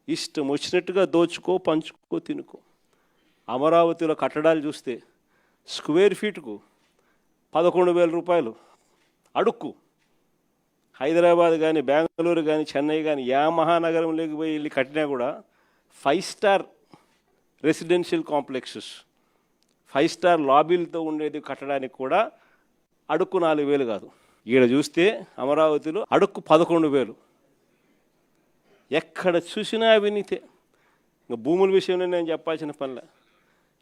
ఇష్టం వచ్చినట్టుగా దోచుకో, పంచుకో, తినుకో. అమరావతిలో కట్టడాలు చూస్తే స్క్వేర్ ఫీట్కు ₹11,000 అడుక్కు. హైదరాబాద్ కానీ, బెంగళూరు కానీ, చెన్నై కానీ యా మహానగరంలోకి పోయి వెళ్ళి కట్టినా కూడా 5 స్టార్ రెసిడెన్షియల్ కాంప్లెక్సెస్, 5 స్టార్ లాబీలతో ఉండేది కట్టడానికి కూడా అడుక్కు 4,000 కాదు. ఈడ చూస్తే అమరావతిలో అడుక్కు 11,000. ఎక్కడ చూసినా అవినీతే. ఇంకా భూముల విషయంలో నేను చెప్పాల్సిన పనిలే.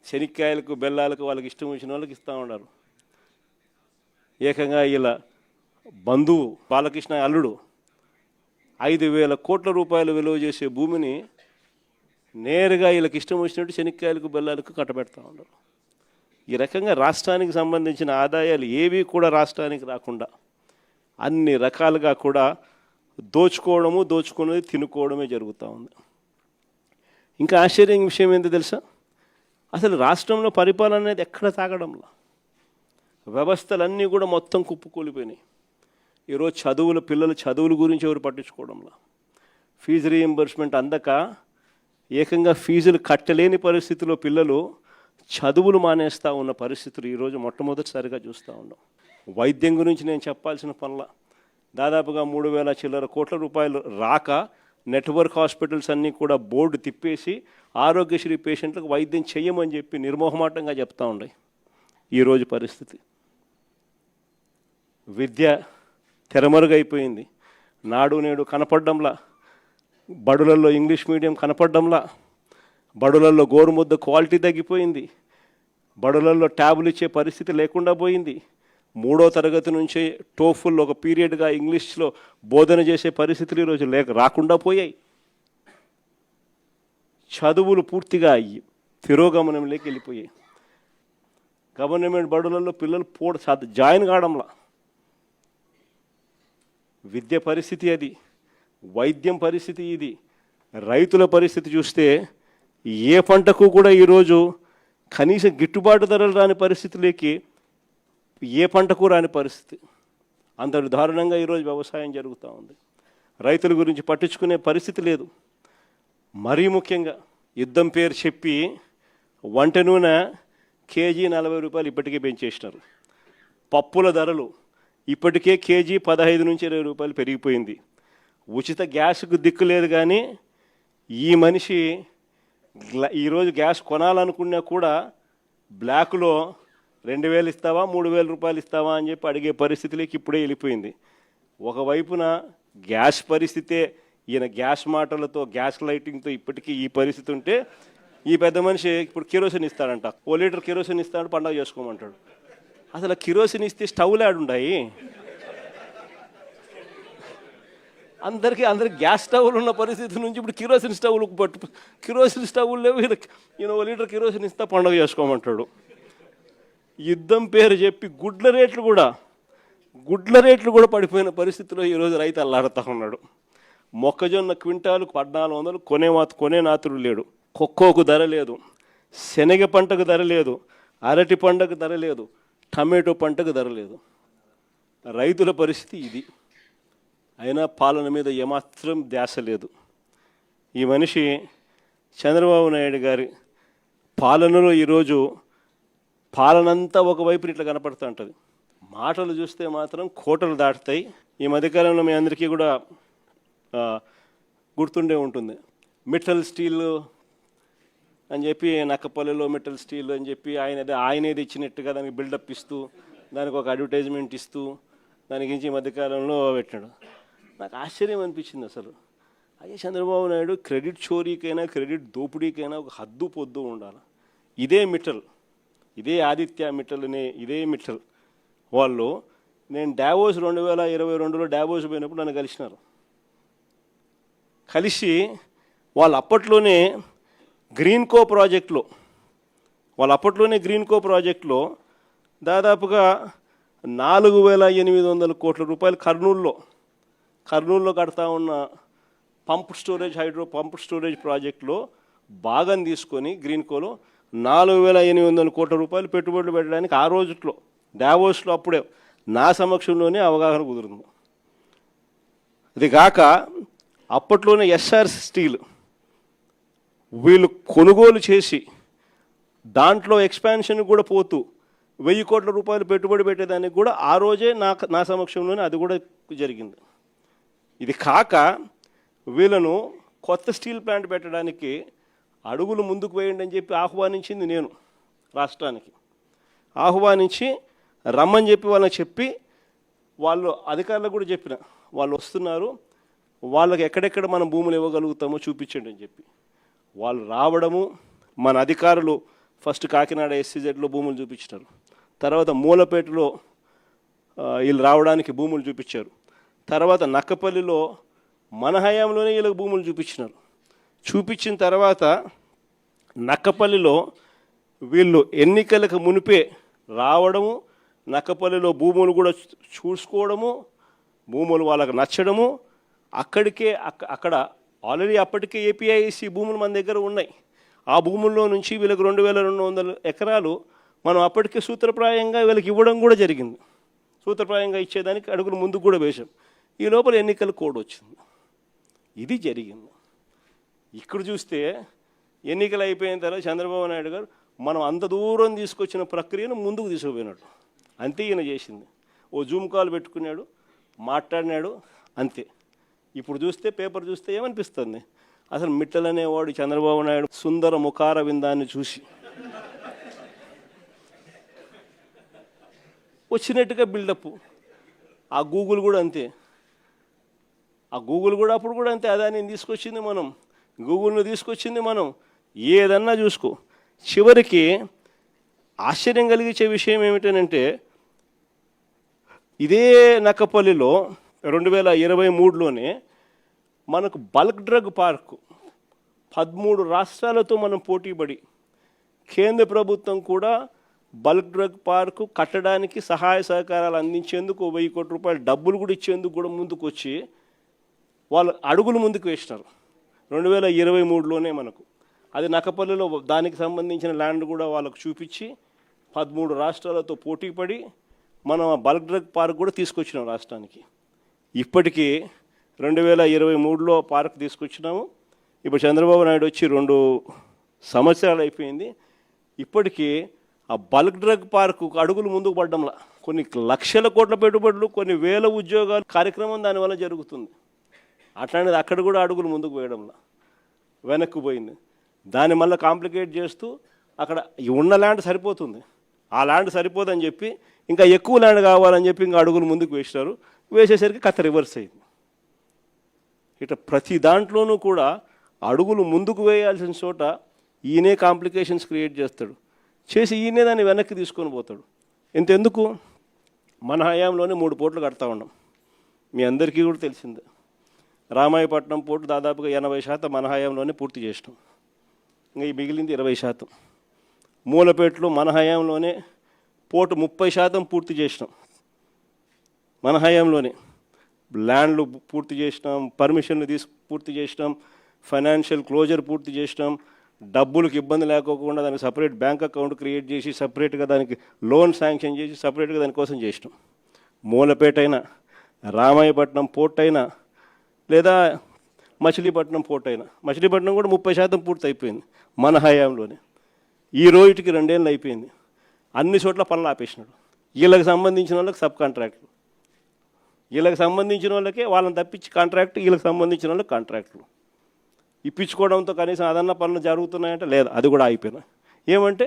శనిక్కాయలకు, బెల్లాలకు వాళ్ళకి ఇష్టం వచ్చిన వాళ్ళకి ఇస్తూ ఉన్నారు. ఏకంగా ఇలా బంధువు బాలకృష్ణ అల్లుడు 5,000 కోట్ల రూపాయలు విలువ చేసే భూమిని నేరుగా వీళ్ళకి ఇష్టం వచ్చినట్టు శనిక్కాయలకు, బెల్లాలకు కట్టబెడతా ఉన్నారు. ఈ రకంగా రాష్ట్రానికి సంబంధించిన ఆదాయాలు ఏవి కూడా రాష్ట్రానికి రాకుండా అన్ని రకాలుగా కూడా దోచుకున్నది తినుకోవడమే జరుగుతూ ఉంది. ఇంకా ఆశ్చర్యం విషయం ఏంటో తెలుసా? అసలు రాష్ట్రంలో పరిపాలన అనేది ఎక్కడ సాగడంలా, వ్యవస్థలన్నీ కూడా మొత్తం కుప్పకూలిపోయినాయి. ఈరోజు పిల్లల చదువుల గురించి ఎవరు పట్టించుకోవడంలా, ఫీజు రీయింబర్స్మెంట్ అందక ఏకంగా ఫీజులు కట్టలేని పరిస్థితిలో పిల్లలు చదువులు మానేస్తూ ఉన్న పరిస్థితులు ఈరోజు మొట్టమొదటిసారిగా చూస్తూ ఉన్నాం. వైద్యం గురించి నేను చెప్పాల్సిన పనుల దాదాపుగా 3,000 చిల్లర కోట్ల రూపాయలు రాక నెట్వర్క్ హాస్పిటల్స్ అన్నీ కూడా బోర్డు తిప్పేసి ఆరోగ్యశ్రీ పేషెంట్లకు వైద్యం చెయ్యమని చెప్పి నిర్మోహమాటంగా చెప్తూ ఉన్నాయి. ఈరోజు పరిస్థితి విద్య తెరమరుగైపోయింది. నాడు నేడు కనపడ్డంలా, బడులలో ఇంగ్లీష్ మీడియం కనపడ్డంలా, బడులలో గోరుముద్ద క్వాలిటీ తగ్గిపోయింది, బడులలో ట్యాబులు ఇచ్చే పరిస్థితి లేకుండా పోయింది. 3వ తరగతి నుంచే టోఫుల్ ఒక పీరియడ్గా ఇంగ్లీష్లో బోధన చేసే పరిస్థితులు ఈరోజు రాకుండా పోయాయి. చదువులు పూర్తిగా తిరోగమనంలోకి వెళ్ళిపోయాయి. గవర్నమెంట్ బడులలో పిల్లలు జాయిన్ కావడంలా. విద్య పరిస్థితి అది, వైద్యం పరిస్థితి ఇది. రైతుల పరిస్థితి చూస్తే ఏ పంటకు కూడా ఈరోజు కనీస గిట్టుబాటు ధరలు రాని పరిస్థితులకి ఏ పంటకు రాని పరిస్థితి. అంత దారుణంగా ఈరోజు వ్యవసాయం జరుగుతూ ఉంది. రైతుల గురించి పట్టించుకునే పరిస్థితి లేదు. మరీ ముఖ్యంగా యుద్ధం పేరు చెప్పి వంట నూనె కేజీ ₹40 ఇప్పటికే పెంచేసినారు. పప్పుల ధరలు ఇప్పటికే కేజీ ₹15 నుంచి ₹20 పెరిగిపోయింది. ఉచిత గ్యాస్కు దిక్కు లేదు. కానీ ఈ మనిషి ఈరోజు గ్యాస్ కొనాలనుకున్నా కూడా బ్లాక్లో 2,000 ఇస్తావా, ₹3,000 ఇస్తావా అని చెప్పి అడిగే పరిస్థితిలోకి ఇప్పుడే వెళ్ళిపోయింది. ఒకవైపున గ్యాస్ పరిస్థితే, ఈయన గ్యాస్ మాటలతో, గ్యాస్ లైటింగ్తో ఇప్పటికీ ఈ పరిస్థితి ఉంటే, ఈ పెద్ద మనిషి ఇప్పుడు కిరోసిన్ ఇస్తాడంట. 1 లీటర్ కిరోసిన్ ఇస్తాడు, పండగ చేసుకోమంటాడు. అసలు కిరోసిన్ ఇస్తే స్టవ్లు ఆడుంటాయి. అందరికీ గ్యాస్ స్టవ్లు ఉన్న పరిస్థితి నుంచి ఇప్పుడు కిరోసిన్ స్టవ్లు కిరోసిన్ స్టవ్లు లేవు. ఈయన 1 లీటర్ కిరోసిన్ ఇస్తా, పండగ చేసుకోమంటాడు. యుద్ధం పేరు చెప్పి గుడ్ల రేట్లు కూడా పడిపోయిన పరిస్థితిలో ఈరోజు రైతు అల్లాడుతూ ఉన్నాడు. మొక్కజొన్న క్వింటాలు 1,400 కొనే నాతుడు లేడు. కొక్కోకు ధర లేదు, శనగ పంటకు ధర లేదు, అరటి పంటకు ధర లేదు, టమాటో పంటకు ధర లేదు. రైతుల పరిస్థితి ఇది. అయినా పాలన మీద ఏమాత్రం ధ్యాస లేదు. ఈ మనిషి చంద్రబాబు నాయుడు గారి పాలనలో ఈరోజు పాలనంతా ఒకవైపు ఇట్లా కనపడుతూ ఉంటుంది. మాటలు చూస్తే మాత్రం కోటలు దాటుతాయి. ఈ మధ్యకాలంలో మీ అందరికీ కూడా గుర్తుండే ఉంటుంది. మిట్టల్ స్టీల్ అని చెప్పి, నక్కపల్లిలో మిట్టల్ స్టీల్ అని చెప్పి ఆయనేది ఇచ్చినట్టుగా దానికి బిల్డప్ ఇస్తూ, దానికి ఒక అడ్వర్టైజ్మెంట్ ఇస్తూ దానికి ఈ మధ్యకాలంలో పెట్టాడు. నాకు ఆశ్చర్యం అనిపించింది. అసలు అయ్యే చంద్రబాబు నాయుడు క్రెడిట్ చోరీకైనా, క్రెడిట్ దోపిడీకైనా ఒక హద్దు పొద్దు ఉండాలి. ఇదే ఆదిత్య మిట్టల్ వాళ్ళు నేను డావోస్ 2022లో డావోస్ పోయినప్పుడు నన్ను కలిసినారు. కలిసి వాళ్ళు అప్పట్లోనే గ్రీన్కో ప్రాజెక్టులో దాదాపుగా 4,800 కోట్ల రూపాయలు కర్నూలులో కడతా ఉన్న పంప్ స్టోరేజ్ ప్రాజెక్టులో భాగం తీసుకొని గ్రీన్కోలో 4,800 కోట్ల రూపాయలు పెట్టుబడులు పెట్టడానికి ఆ రోజుల్లో డావోస్లో అప్పుడే నా సమక్షంలోనే అవగాహన కుదిరింది. అది కాక అప్పట్లోనే ఎస్ఆర్ స్టీల్ వీళ్ళు కొనుగోలు చేసి దాంట్లో ఎక్స్పాన్షన్ కూడా పోతూ 1,000 కోట్ల రూపాయలు పెట్టుబడి పెట్టేదానికి కూడా ఆ రోజే నా సమక్షంలోనే అది కూడా జరిగింది. ఇది కాక వీళ్ళను కొత్త స్టీల్ ప్లాంట్ పెట్టడానికి అడుగులు ముందుకు వేయండి అని చెప్పి ఆహ్వానించింది నేను. రాష్ట్రానికి ఆహ్వానించి రమ్మని చెప్పి వాళ్ళకి చెప్పి వాళ్ళు అధికారులకు కూడా చెప్పిన వాళ్ళు వస్తున్నారు, వాళ్ళకి ఎక్కడెక్కడ మనం భూములు ఇవ్వగలుగుతామో చూపించండి అని చెప్పి వాళ్ళు రావడము. మన అధికారులు ఫస్ట్ కాకినాడ SCZలో భూములు చూపించినారు, తర్వాత మూలపేటలో వీళ్ళు రావడానికి భూములు చూపించారు, తర్వాత నక్కపల్లిలో మన హయాంలోనే వీళ్ళకి భూములు చూపించినారు. చూపించిన తర్వాత నక్కపల్లిలో వీళ్ళు ఎన్నికలకు మునిపే రావడము, నక్కపల్లిలో భూములు కూడా చూసుకోవడము, భూములు వాళ్ళకు నచ్చడము, అక్కడ ఆల్రెడీ అప్పటికే APIC భూములు మన దగ్గర ఉన్నాయి. ఆ భూముల్లో నుంచి వీళ్ళకి 2,200 ఎకరాలు మనం అప్పటికే సూత్రప్రాయంగా వీళ్ళకి ఇవ్వడం కూడా జరిగింది. సూత్రప్రాయంగా ఇచ్చేదానికి అడుగులు ముందుకు కూడా వేశాం. ఈ లోపల ఎన్నికల కోడ్ వచ్చింది. ఇది జరిగింది. ఇక్కడ చూస్తే ఎన్నికలు అయిపోయిన తర్వాత చంద్రబాబు నాయుడు గారు మనం అంత దూరం తీసుకొచ్చిన ప్రక్రియను ముందుకు తీసుకుపోయినాడు. అంతే ఈయన చేసింది. ఓ జూమ్ కాల్ పెట్టుకున్నాడు, మాట్లాడినాడు, అంతే. ఇప్పుడు చూస్తే పేపర్ చూస్తే ఏమనిపిస్తుంది, అసలు మిట్టలనేవాడు చంద్రబాబు నాయుడు సుందర ముఖార విందాన్ని చూసి వచ్చినట్టుగా బిల్డప్. ఆ గూగుల్ కూడా అంతే, అప్పుడు కూడా అంతే. అదాన్ని తీసుకొచ్చింది మనం, గూగుల్ను తీసుకొచ్చింది మనం. ఏదన్నా చూసుకో. చివరికి ఆశ్చర్యం కలిగించే విషయం ఏమిటనంటే ఇదే నక్కపల్లిలో 2023లోనే మనకు బల్క్ డ్రగ్ పార్కు 13 రాష్ట్రాలతో మనం పోటీపడి కేంద్ర ప్రభుత్వం కూడా బల్క్ డ్రగ్ పార్కు కట్టడానికి సహాయ సహకారాలు అందించేందుకు 1,000 కోట్ల రూపాయలు డబ్బులు కూడా ఇచ్చేందుకు కూడా ముందుకు వచ్చి వాళ్ళు అడుగులు ముందుకు వేసినారు 2023లోనే. మనకు అది నక్కపల్లిలో దానికి సంబంధించిన ల్యాండ్ కూడా వాళ్ళకు చూపించి 13 రాష్ట్రాలతో పోటీపడి మనం బల్క్ డ్రగ్ పార్క్ కూడా తీసుకొచ్చినాం రాష్ట్రానికి. ఇప్పటికీ 2023లో పార్క్ తీసుకొచ్చినాము. ఇప్పుడు చంద్రబాబు నాయుడు వచ్చి 2 సంవత్సరాలు అయిపోయింది. ఇప్పటికీ ఆ బల్క్ డ్రగ్ పార్కు అడుగులు ముందుకు పడ్డంలా కొన్ని లక్షల కోట్ల పెట్టుబడులు, కొన్ని వేల ఉద్యోగాలు కార్యక్రమం దానివల్ల జరుగుతుంది. అట్లాంటిది అక్కడ కూడా అడుగులు ముందుకు వేయడంలా వెనక్కి పోయింది. దాన్ని మళ్ళీ కాంప్లికేట్ చేస్తూ అక్కడ ఉన్న ల్యాండ్ సరిపోతుంది, ఆ ల్యాండ్ సరిపోదని చెప్పి ఇంకా ఎక్కువ ల్యాండ్ కావాలని చెప్పి ఇంకా అడుగులు ముందుకు వేసినారు. వేసేసరికి కథ రివర్స్ అయింది. ఇట్లా ప్రతి దాంట్లోనూ కూడా అడుగులు ముందుకు వేయాల్సిన చోట ఈయనే కాంప్లికేషన్స్ క్రియేట్ చేస్తాడు, చేసి ఈయనే దాన్ని వెనక్కి తీసుకొని పోతాడు. ఇంతెందుకు, మన హయాంలోనే 3 పోర్టులు కడతా ఉన్నాం. మీ అందరికీ కూడా తెలిసిందే. రామాయపట్నం పోర్టు దాదాపుగా 80% మన హయాంలోనే పూర్తి చేసినాం. ఇంకా ఈ మిగిలింది 20%. మూలపేటలో మన హయాంలోనే పోర్టు 30% పూర్తి చేసినాం. మన హయాంలోనే ల్యాండ్లు పూర్తి చేసినాం, పర్మిషన్లు పూర్తి చేసినాం, ఫైనాన్షియల్ క్లోజర్ పూర్తి చేసినాం, డబ్బులకు ఇబ్బంది లేకోకుండా దానికి సపరేట్ బ్యాంక్ అకౌంట్ క్రియేట్ చేసి సపరేట్గా దానికి లోన్ శాంక్షన్ చేసి సపరేట్గా దానికోసం చేసినాం. మూలపేట అయినా, రామాయపట్నం పోర్ట్ అయినా, లేదా మచిలీపట్నం పోర్ట్ అయినా. మచిలీపట్నం కూడా 30% పూర్తి అయిపోయింది మన హయాంలోనే. ఈ రోజుకి 2 ఏళ్ళు అయిపోయింది. అన్ని చోట్ల పనులు ఆపేసినాడు. వీళ్ళకి సంబంధించిన వాళ్ళకి సబ్ కాంట్రాక్టులు, వీళ్ళకి సంబంధించిన వాళ్ళకే వాళ్ళని తప్పించి కాంట్రాక్ట్, వీళ్ళకి సంబంధించిన వాళ్ళకి కాంట్రాక్టులు ఇప్పించుకోవడంతో కనీసం అదన్న పనులు జరుగుతున్నాయంటే లేదు, అది కూడా అయిపోయినాయి. ఏమంటే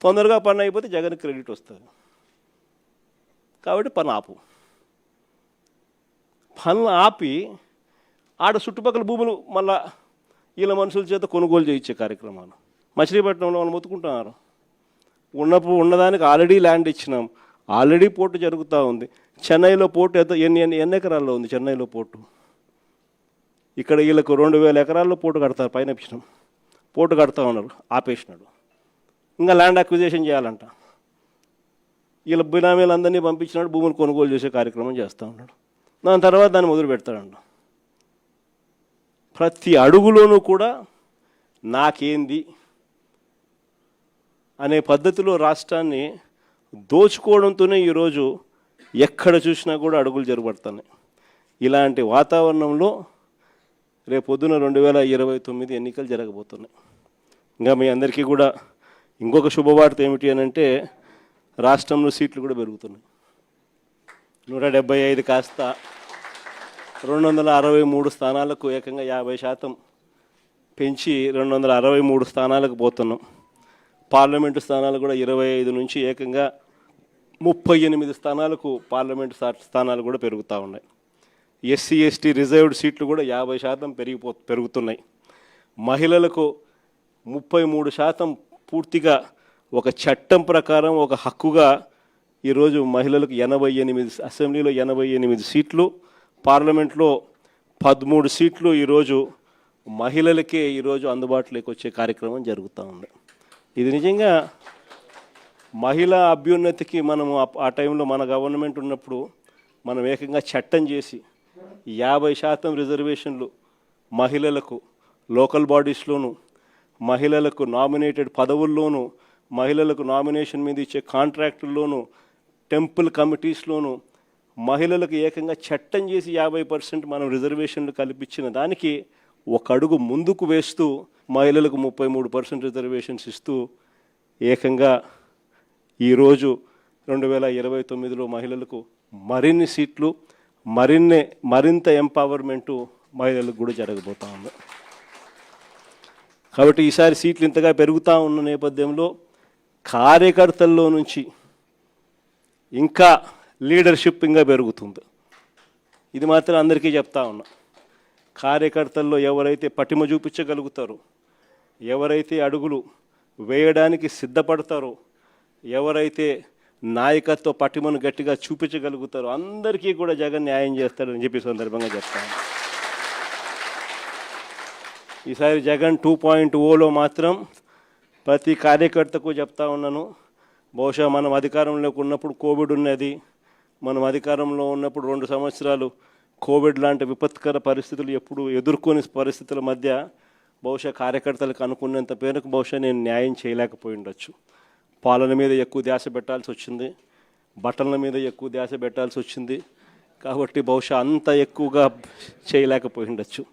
తొందరగా పని అయిపోతే జగన్ క్రెడిట్ వస్తుంది కాబట్టి పనులు ఆపి ఆడ చుట్టుపక్కల భూములు మళ్ళా వీళ్ళ మనుషుల చేత కొనుగోలు చేయించే కార్యక్రమాలు మచిలీపట్నంలో వాళ్ళు మొత్తుకుంటున్నారు. ఉన్నదానికి ఆల్రెడీ ల్యాండ్ ఇచ్చినాం, ఆల్రెడీ పోర్టు జరుగుతూ ఉంది, చెన్నైలో పోర్టు ఎన్ని ఎకరాల్లో ఉంది చెన్నైలో పోర్టు? ఇక్కడ వీళ్ళకు 2000 ఎకరాల్లో పోర్టు కడతారు, పైన ఇప్పించడం పోర్టు కడతా ఉన్నారు, ఆపేసినాడు. ఇంకా ల్యాండ్ అక్విజిషన్ చేయాలంట. వీళ్ళ బినామీలందరినీ పంపించినాడు, భూములు కొనుగోలు చేసే కార్యక్రమం చేస్తూ ఉన్నాడు. దాని తర్వాత దాన్ని మొదలు పెడతాడంట. ప్రతి అడుగులోనూ కూడా నాకేంది అనే పద్ధతిలో రాష్ట్రాన్ని దోచుకోవడంతోనే ఈరోజు ఎక్కడ చూసినా కూడా అడుగులు జరగబడుతున్నాయి. ఇలాంటి వాతావరణంలో రేపొద్దున 2029 ఎన్నికలు జరగబోతున్నాయి. ఇంకా మీ అందరికీ కూడా ఇంకొక శుభవార్త ఏమిటి అని అంటే, రాష్ట్రంలో సీట్లు కూడా పెరుగుతున్నాయి. 175 కాస్త 263 స్థానాలకు ఏకంగా 50% పెంచి 263 స్థానాలకు పోతున్నాం. పార్లమెంటు స్థానాలు కూడా 25 నుంచి ఏకంగా 38 స్థానాలకు పార్లమెంటు స్థానాలు కూడా పెరుగుతూ ఉన్నాయి. ఎస్సీ ఎస్టీ రిజర్వ్డ్ సీట్లు కూడా 50% పెరుగుతున్నాయి. మహిళలకు 33% పూర్తిగా ఒక చట్టం ప్రకారం ఒక హక్కుగా ఈరోజు మహిళలకు 88 అసెంబ్లీలో 88 సీట్లు, పార్లమెంట్లో 13 సీట్లు ఈరోజు మహిళలకే ఈరోజు అందుబాటులోకి వచ్చే కార్యక్రమం జరుగుతూ ఉంది. ఇది నిజంగా మహిళా అభ్యున్నతికి మనము ఆ టైంలో మన గవర్నమెంట్ ఉన్నప్పుడు మనం ఏకంగా చట్టం చేసి 50% రిజర్వేషన్లు మహిళలకు లోకల్ బాడీస్లోను, మహిళలకు నామినేటెడ్ పదవుల్లోనూ, మహిళలకు నామినేషన్ మీద ఇచ్చే కాంట్రాక్టుల్లోనూ, టెంపుల్ కమిటీస్లోనూ మహిళలకు ఏకంగా చట్టం చేసి 50% మనం రిజర్వేషన్లు కల్పించిన దానికి ఒక అడుగు ముందుకు వేస్తూ మహిళలకు 33% రిజర్వేషన్స్ ఇస్తూ ఏకంగా ఈరోజు 2029లో మహిళలకు మరిన్ని సీట్లు, మరింత ఎంపవర్మెంటు మహిళలకు కూడా జరగబోతూ ఉంది. కాబట్టి ఈసారి సీట్లు ఇంతగా పెరుగుతూ ఉన్న నేపథ్యంలో కార్యకర్తల్లో నుంచి ఇంకా లీడర్షిప్ ఇంకా పెరుగుతుంది. ఇది మాత్రం అందరికీ చెప్తా ఉన్నా. కార్యకర్తల్లో ఎవరైతే పటిమ చూపించగలుగుతారో, ఎవరైతే అడుగులు వేయడానికి సిద్ధపడతారో, ఎవరైతే నాయకత్వ పటిమను గట్టిగా చూపించగలుగుతారో అందరికీ కూడా జగన్ న్యాయం చేస్తాడని చెప్పి సందర్భంగా చెప్తాను. ఈసారి జగన్ 2.0లో మాత్రం ప్రతి కార్యకర్తకు చెప్తా ఉన్నాను. బహుశా మనం అధికారంలోకి ఉన్నప్పుడు కోవిడ్ ఉన్నది, మనం అధికారంలో ఉన్నప్పుడు 2 సంవత్సరాలు కోవిడ్ లాంటి విపత్కర పరిస్థితులు ఎప్పుడు ఎదుర్కొని పరిస్థితుల మధ్య బహుశా కార్యకర్తలకు అనుకున్నంత పేరుకు బహుశా నేను న్యాయం చేయలేకపోయి ఉండొచ్చు. పాలన మీద ఎక్కువ ధ్యాస పెట్టాల్సి వచ్చింది, బట్టల మీద ఎక్కువ ధ్యాస పెట్టాల్సి వచ్చింది. కాబట్టి బహుశా అంత ఎక్కువగా చేయలేకపోయి ఉండొచ్చు.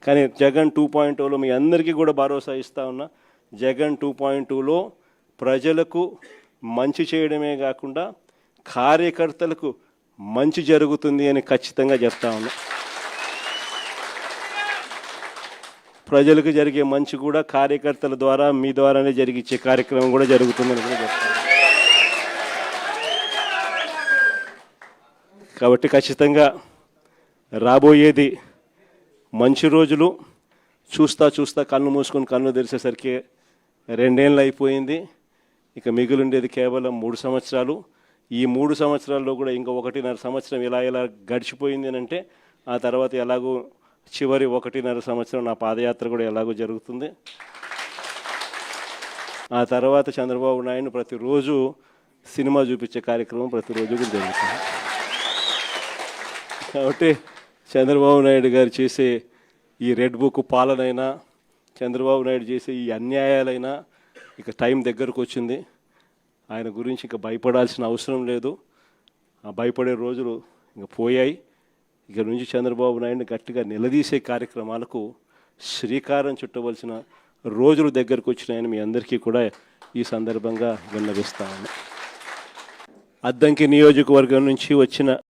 కానీ జగన్ 2.0లో మీ అందరికీ కూడా భరోసా ఇస్తా ఉన్నా. జగన్ 2.0లో ప్రజలకు మంచి చేయడమే కాకుండా కార్యకర్తలకు మంచి జరుగుతుంది అని ఖచ్చితంగా చెప్తా ఉన్నా. ప్రజలకు జరిగే మంచి కూడా కార్యకర్తల ద్వారా మీ ద్వారానే జరిగించే కార్యక్రమం కూడా జరుగుతుందని కూడా చెప్తాను. కాబట్టి ఖచ్చితంగా రాబోయేది మంచి రోజులు. చూస్తా కళ్ళు మూసుకొని కళ్ళు తెరిచేసరికి 2 ఏళ్ళు అయిపోయింది. ఇక మిగిలిండేది కేవలం 3 సంవత్సరాలు. ఈ 3 సంవత్సరాల్లో కూడా ఇంకా 1.5 సంవత్సరం ఇలా గడిచిపోయింది అని అంటే, ఆ తర్వాత ఎలాగో చివరి 1.5 సంవత్సరం నా పాదయాత్ర కూడా ఎలాగో జరుగుతుంది. ఆ తర్వాత చంద్రబాబు నాయుడు ప్రతిరోజు సినిమా చూపించే కార్యక్రమం ప్రతిరోజు కూడా జరుగుతుంది. కాబట్టి చంద్రబాబు నాయుడు గారు చేసే ఈ రెడ్ బుక్ పాలనైనా, చంద్రబాబు నాయుడు చేసే ఈ అన్యాయాలైనా ఇక టైం దగ్గరకు వచ్చింది. ఆయన గురించి ఇంకా భయపడాల్సిన అవసరం లేదు. ఆ భయపడే రోజులు ఇంకా పోయాయి. ఇక నుంచి చంద్రబాబు నాయుడిని గట్టిగా నిలదీసే కార్యక్రమాలకు శ్రీకారం చుట్టవలసిన రోజులు దగ్గరకు వచ్చినాయని మీ అందరికీ కూడా ఈ సందర్భంగా విన్నవిస్తాను. అద్దంకి నియోజకవర్గం నుంచి వచ్చిన